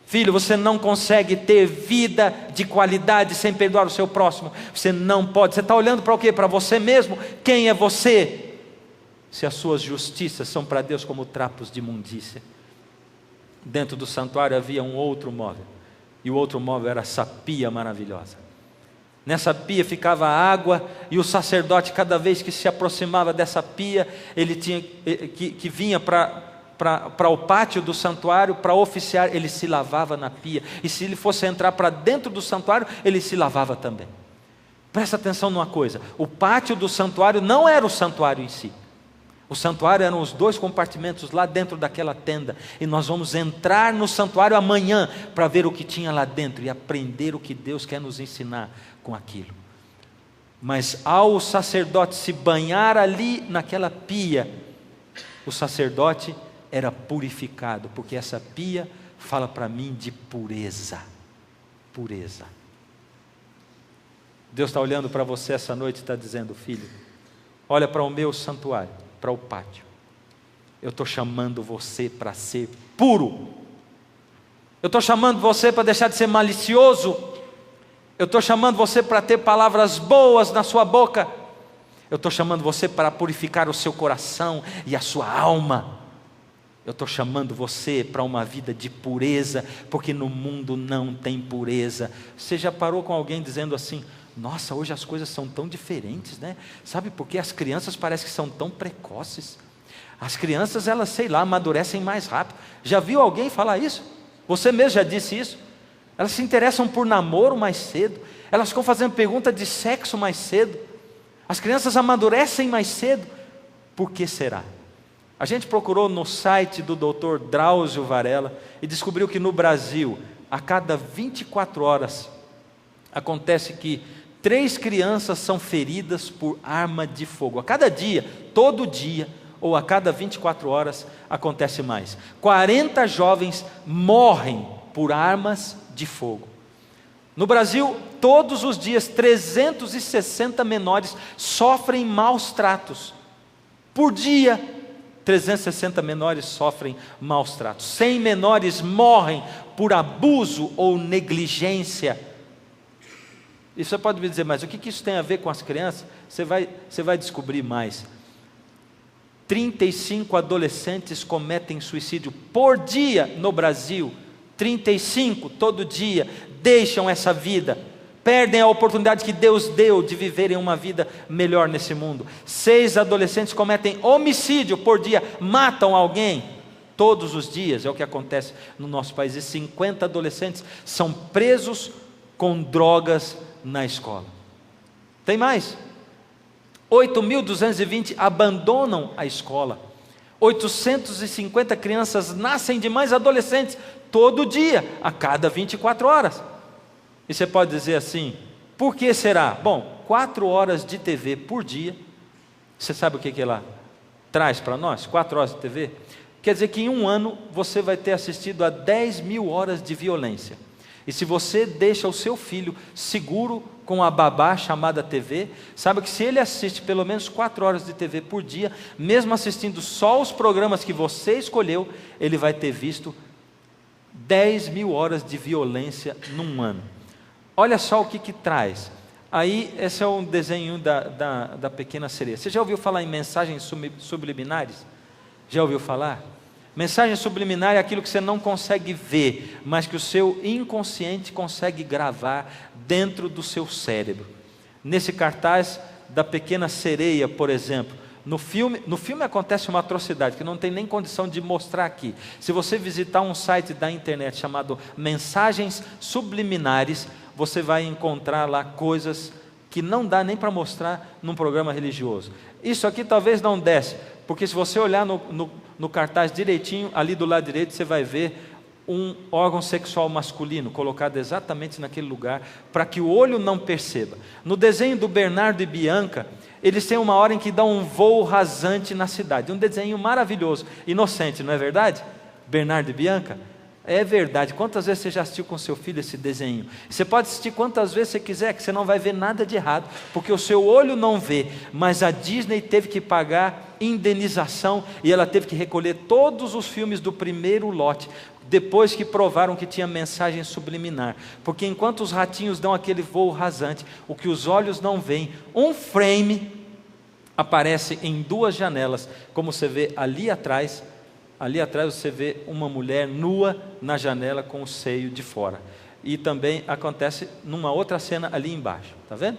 Filho, você não consegue ter vida de qualidade sem perdoar o seu próximo. Você não pode. Você está olhando para o quê? Para você mesmo? Quem é você? Se as suas justiças são para Deus como trapos de imundícia. Dentro do santuário havia um outro móvel, e o outro móvel era essa pia maravilhosa. Nessa pia ficava água, e o sacerdote, cada vez que se aproximava dessa pia, ele tinha que vinha para o pátio do santuário para oficiar, ele se lavava na pia. E se ele fosse entrar para dentro do santuário, ele se lavava também. Presta atenção numa coisa: o pátio do santuário não era o santuário em si. O santuário eram os 2 compartimentos lá dentro daquela tenda. E nós vamos entrar no santuário amanhã para ver o que tinha lá dentro e aprender o que Deus quer nos ensinar com aquilo. Mas ao sacerdote se banhar ali naquela pia, o sacerdote era purificado, porque essa pia fala para mim de pureza. Pureza. Deus está olhando para você essa noite e está dizendo: filho, olha para o meu santuário, para o pátio. Eu estou chamando você para ser puro. Eu estou chamando você para deixar de ser malicioso. Eu estou chamando você para ter palavras boas na sua boca. Eu estou chamando você para purificar o seu coração e a sua alma. Eu estou chamando você para uma vida de pureza, porque no mundo não tem pureza. Você já parou com alguém dizendo assim: nossa, hoje as coisas são tão diferentes, né? Sabe por quê? As crianças parecem que são tão precoces. As crianças, elas, sei lá, amadurecem mais rápido. Já viu alguém falar isso? Você mesmo já disse isso? Elas se interessam por namoro mais cedo. Elas ficam fazendo pergunta de sexo mais cedo. As crianças amadurecem mais cedo. Por que será? A gente procurou no site do Dr. Drauzio Varela e descobriu que no Brasil, a cada 24 horas, acontece que 3 crianças são feridas por arma de fogo. A cada dia, todo dia, ou a cada 24 horas, acontece mais. 40 jovens morrem por armas de fogo. No Brasil, todos os dias, 360 menores sofrem maus tratos. Por dia, 360 menores sofrem maus tratos. 100 menores morrem por abuso ou negligência. E você pode me dizer, mas o que isso tem a ver com as crianças? Você vai descobrir mais. 35 adolescentes cometem suicídio por dia no Brasil. 35 todo dia deixam essa vida, perdem a oportunidade que Deus deu de viverem uma vida melhor nesse mundo. 6 adolescentes cometem homicídio por dia, matam alguém todos os dias, é o que acontece no nosso país. E 50 adolescentes são presos com drogas na escola. Tem mais. 8.220 abandonam a escola. 850 crianças nascem de mães adolescentes todo dia, a cada 24 horas. E você pode dizer assim, por que será? Bom, 4 horas de TV por dia. Você sabe o que ela traz para nós? 4 horas de TV? Quer dizer que em um ano você vai ter assistido a 10.000 horas de violência. E se você deixa o seu filho seguro com a babá chamada TV, sabe que se ele assiste pelo menos 4 horas de TV por dia, mesmo assistindo só os programas que você escolheu, ele vai ter visto 10.000 horas de violência num ano. Olha só o que traz. Aí, esse é um desenho da Pequena Sereia. Você já ouviu falar em mensagens subliminares? Já ouviu falar? Mensagem subliminar é aquilo que você não consegue ver, mas que o seu inconsciente consegue gravar dentro do seu cérebro. Nesse cartaz da Pequena Sereia, por exemplo, no filme acontece uma atrocidade que não tem nem condição de mostrar aqui. Se você visitar um site da internet chamado Mensagens Subliminares, você vai encontrar lá coisas que não dá nem para mostrar num programa religioso. Isso aqui talvez não desse, porque se você olhar no cartaz direitinho, ali do lado direito, você vai ver um órgão sexual masculino colocado exatamente naquele lugar, para que o olho não perceba. No desenho do Bernardo e Bianca, eles têm uma hora em que dão um voo rasante na cidade. Um desenho maravilhoso, inocente, não é verdade? Bernardo e Bianca? É verdade. Quantas vezes você já assistiu com seu filho esse desenho? Você pode assistir quantas vezes você quiser, que você não vai ver nada de errado, porque o seu olho não vê. Mas a Disney teve que pagar indenização e ela teve que recolher todos os filmes do primeiro lote, depois que provaram que tinha mensagem subliminar. Porque enquanto os ratinhos dão aquele voo rasante, o que os olhos não veem, um frame aparece em 2 janelas, como você vê ali atrás. Ali atrás você vê uma mulher nua na janela com o seio de fora. E também acontece numa outra cena ali embaixo, está vendo?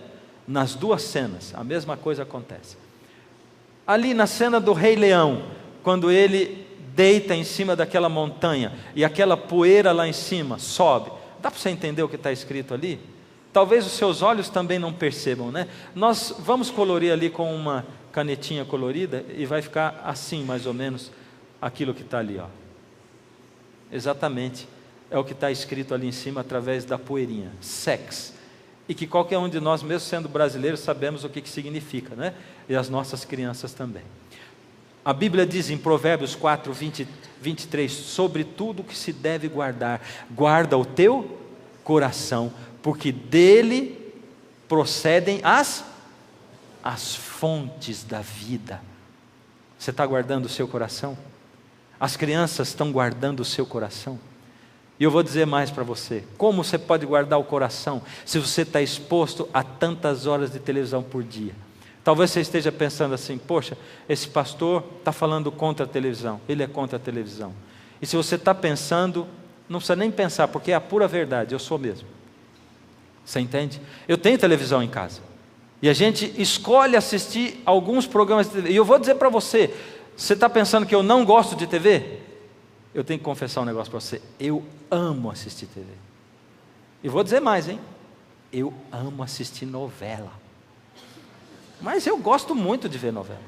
Nas 2 cenas, a mesma coisa acontece. Ali na cena do Rei Leão, quando ele deita em cima daquela montanha e aquela poeira lá em cima sobe, dá para você entender o que está escrito ali? Talvez os seus olhos também não percebam, né? Nós vamos colorir ali com uma canetinha colorida e vai ficar assim mais ou menos aquilo que está ali, ó. Exatamente, é o que está escrito ali em cima através da poeirinha, sex, e que qualquer um de nós, mesmo sendo brasileiros, sabemos o que significa, né? E as nossas crianças também. A Bíblia diz em Provérbios 4, 23, sobre tudo que se deve guardar, guarda o teu coração, porque dele procedem as fontes da vida. Você está guardando o seu coração? As crianças estão guardando o seu coração? E eu vou dizer mais para você, como você pode guardar o coração, se você está exposto a tantas horas de televisão por dia? Talvez você esteja pensando assim, poxa, esse pastor está falando contra a televisão, ele é contra a televisão. E se você está pensando, não precisa nem pensar, porque é a pura verdade, eu sou mesmo. Você entende? Eu tenho televisão em casa, e a gente escolhe assistir alguns programas de TV, e eu vou dizer para você, você está pensando que eu não gosto de TV? Eu tenho que confessar um negócio para você. Eu amo assistir TV. E vou dizer mais, hein? Eu amo assistir novela. Mas eu gosto muito de ver novela.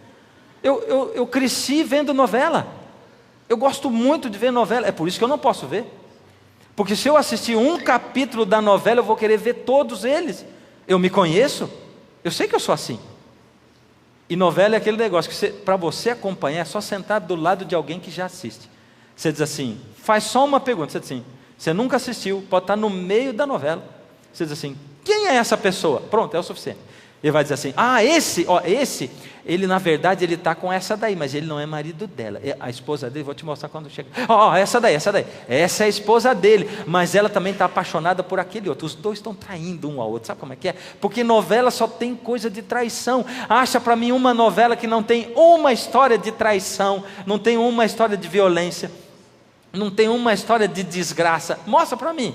Eu cresci vendo novela. Eu gosto muito de ver novela. É por isso que eu não posso ver. Porque se eu assistir um capítulo da novela, eu vou querer ver todos eles. Eu me conheço. Eu sei que eu sou assim. E novela é aquele negócio que para você acompanhar é só sentar do lado de alguém que já assiste. Você diz assim, faz só uma pergunta, você diz assim, você nunca assistiu, pode estar no meio da novela. Você diz assim, quem é essa pessoa? Pronto, é o suficiente. Ele vai dizer assim: ah, esse, ele na verdade ele está com essa daí, mas ele não é marido dela. A esposa dele, vou te mostrar quando chega. Essa daí. Essa é a esposa dele, mas ela também está apaixonada por aquele outro. Os dois estão traindo um ao outro. Sabe como é que é? Porque novela só tem coisa de traição. Acha para mim uma novela que não tem uma história de traição, não tem uma história de violência, não tem uma história de desgraça. Mostra para mim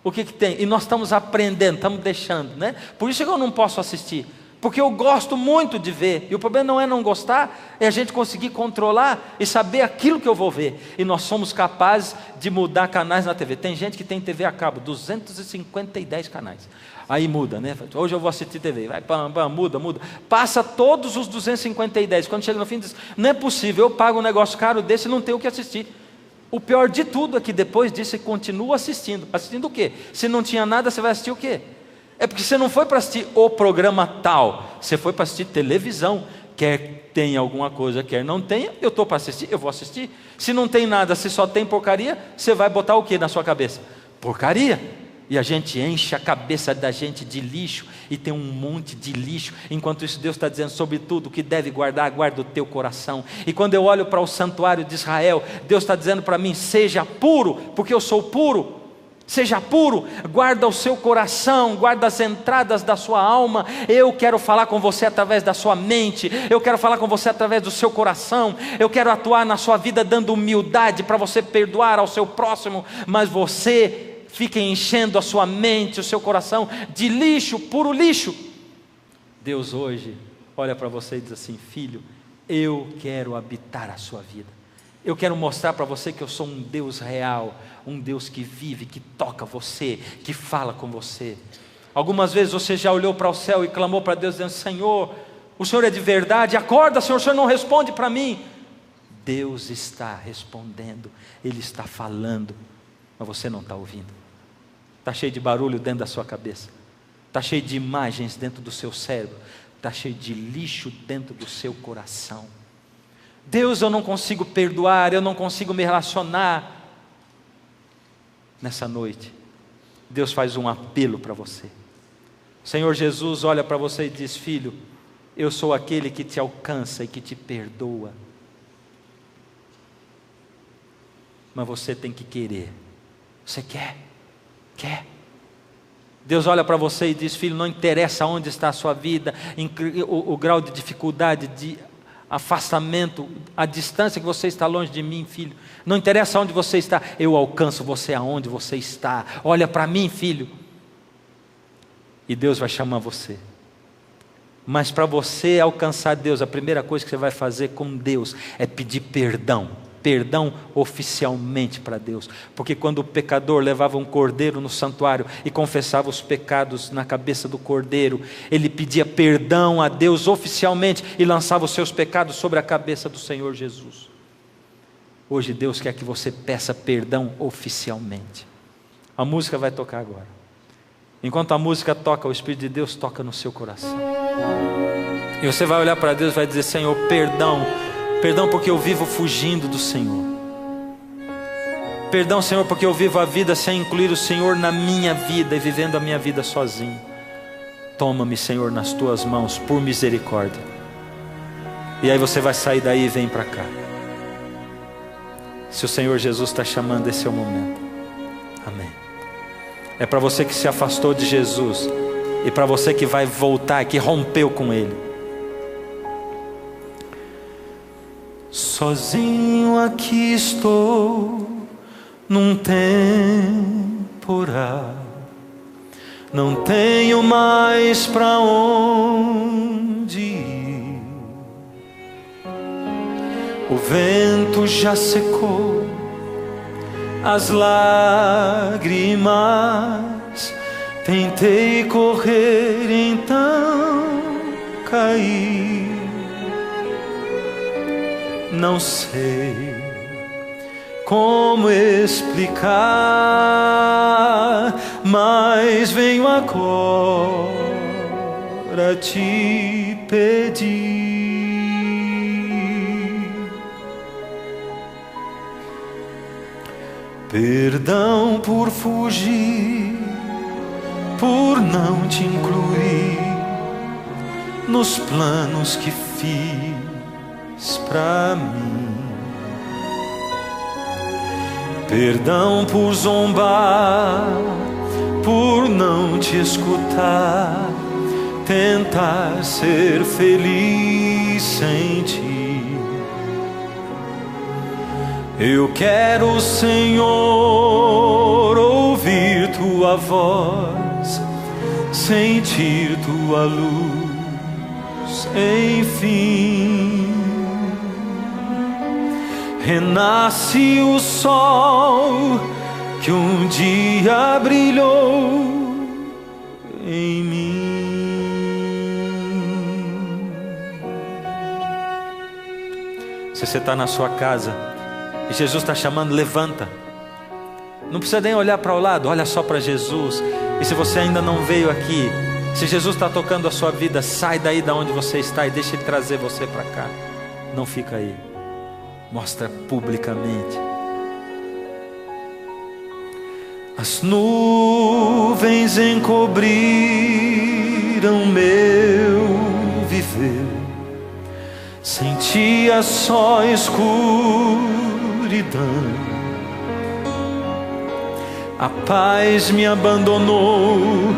o que tem. E nós estamos aprendendo, estamos deixando, né? Por isso que eu não posso assistir, porque eu gosto muito de ver. E o problema não é não gostar, é a gente conseguir controlar e saber aquilo que eu vou ver. E nós somos capazes de mudar canais na TV. Tem gente que tem TV a cabo, 250 canais. Aí muda, né? Hoje eu vou assistir TV, vai, muda. Passa todos os 250. Quando chega no fim diz: não é possível, eu pago um negócio caro desse e não tenho o que assistir. O pior de tudo é que depois disso você continua assistindo. Assistindo o quê? Se não tinha nada, você vai assistir o quê? É porque você não foi para assistir o programa tal, você foi para assistir televisão. Quer tenha alguma coisa, quer não tenha, eu estou para assistir, eu vou assistir. Se não tem nada, se só tem porcaria, você vai botar o que na sua cabeça? Porcaria. E a gente enche a cabeça da gente de lixo, e tem um monte de lixo. Enquanto isso, Deus está dizendo: sobre tudo que deve guardar, guarda o teu coração. E quando eu olho para o santuário de Israel, Deus está dizendo para mim: seja puro, porque eu sou puro. Seja puro, guarda o seu coração, guarda as entradas da sua alma. Eu quero falar com você através da sua mente, eu quero falar com você através do seu coração. Eu quero atuar na sua vida dando humildade para você perdoar ao seu próximo, mas você fica enchendo a sua mente, o seu coração de lixo, puro lixo. Deus hoje olha para você e diz assim: filho, eu quero habitar a sua vida. Eu quero mostrar para você que eu sou um Deus real, um Deus que vive, que toca você, que fala com você. Algumas vezes você já olhou para o céu e clamou para Deus dizendo: Senhor, o Senhor é de verdade, acorda Senhor, o Senhor não responde para mim. Deus está respondendo, Ele está falando, mas você não está ouvindo. Está cheio de barulho dentro da sua cabeça, está cheio de imagens dentro do seu cérebro, está cheio de lixo dentro do seu coração. Deus, eu não consigo perdoar, eu não consigo me relacionar. Nessa noite, Deus faz um apelo para você. O Senhor Jesus olha para você e diz: filho, eu sou aquele que te alcança e que te perdoa. Mas você tem que querer. Você quer? Quer? Deus olha para você e diz: filho, não interessa onde está a sua vida, o grau de dificuldade, de afastamento, a distância que você está longe de mim, filho, não interessa onde você está, eu alcanço você aonde você está. Olha para mim, filho. E Deus vai chamar você. Mas para você alcançar Deus, a primeira coisa que você vai fazer com Deus é pedir perdão. Perdão oficialmente para Deus. Porque quando o pecador levava um cordeiro no santuário e confessava os pecados na cabeça do cordeiro, ele pedia perdão a Deus oficialmente e lançava os seus pecados sobre a cabeça do Senhor Jesus. Hoje Deus quer que você peça perdão oficialmente. A música vai tocar agora. Enquanto a música toca, o Espírito de Deus toca no seu coração. E você vai olhar para Deus e vai dizer: Senhor, perdão. Perdão porque eu vivo fugindo do Senhor. Perdão, Senhor, porque eu vivo a vida sem incluir o Senhor na minha vida e vivendo a minha vida sozinho. Toma-me, Senhor, nas tuas mãos, por misericórdia. E aí você vai sair daí e vem para cá. Se o Senhor Jesus está chamando, esse é o momento. Amém. É para você que se afastou de Jesus e para você que vai voltar, que rompeu com Ele. Sozinho aqui estou num temporal, não tenho mais para onde ir. O vento já secou as lágrimas, tentei correr, então caí. Não sei como explicar, mas venho agora te pedir perdão por fugir, por não te incluir nos planos que fiz pra mim. Perdão por zombar, por não te escutar, tentar ser feliz sem ti. Eu quero, Senhor, ouvir tua voz, sentir tua luz, enfim. Renasce o sol que um dia brilhou em mim. Se você está na sua casa e Jesus está chamando, levanta. Não precisa nem olhar para o lado, olha só para Jesus. E se você ainda não veio aqui, se Jesus está tocando a sua vida, sai daí da onde você está e deixa Ele trazer você para cá. Não fica aí. Mostra publicamente. As nuvens encobriram meu viver, sentia só escuridão. A paz me abandonou,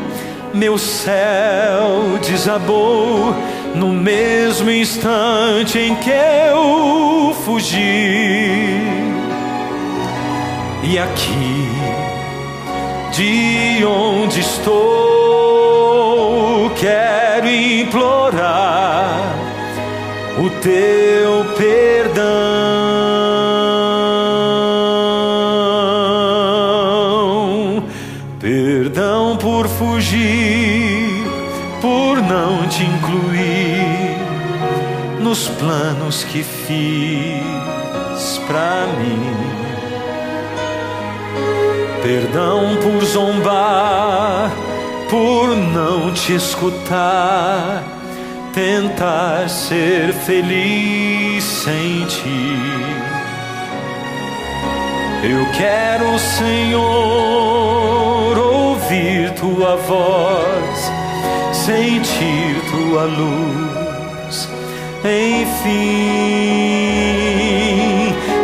meu céu desabou no mesmo instante em que eu fugi. E aqui, de onde estou, quero implorar o teu perdão. Perdão por fugir, por não te incluir nos planos que fiz pra mim. Perdão por zombar, por não te escutar, tentar ser feliz sem ti. Eu quero, Senhor, ouvir tua voz, sentir tua luz, enfim.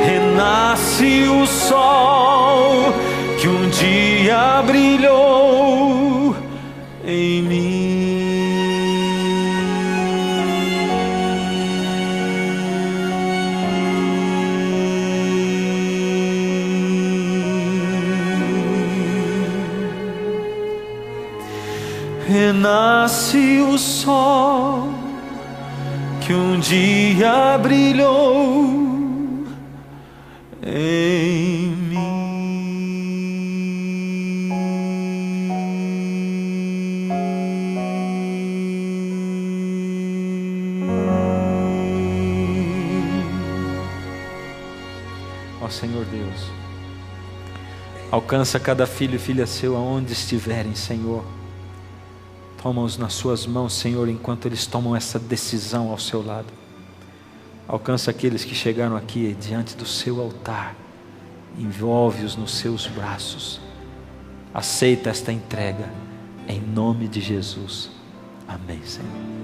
Renasce o sol que um dia brilhou em mim. Renasce o sol que um dia brilhou em mim. Ó Senhor Deus, alcança cada filho e filha seu aonde estiverem, Senhor. Toma-os nas suas mãos, Senhor, enquanto eles tomam essa decisão ao seu lado. Alcança aqueles que chegaram aqui diante do seu altar. Envolve-os nos seus braços. Aceita esta entrega, em nome de Jesus. Amém, Senhor.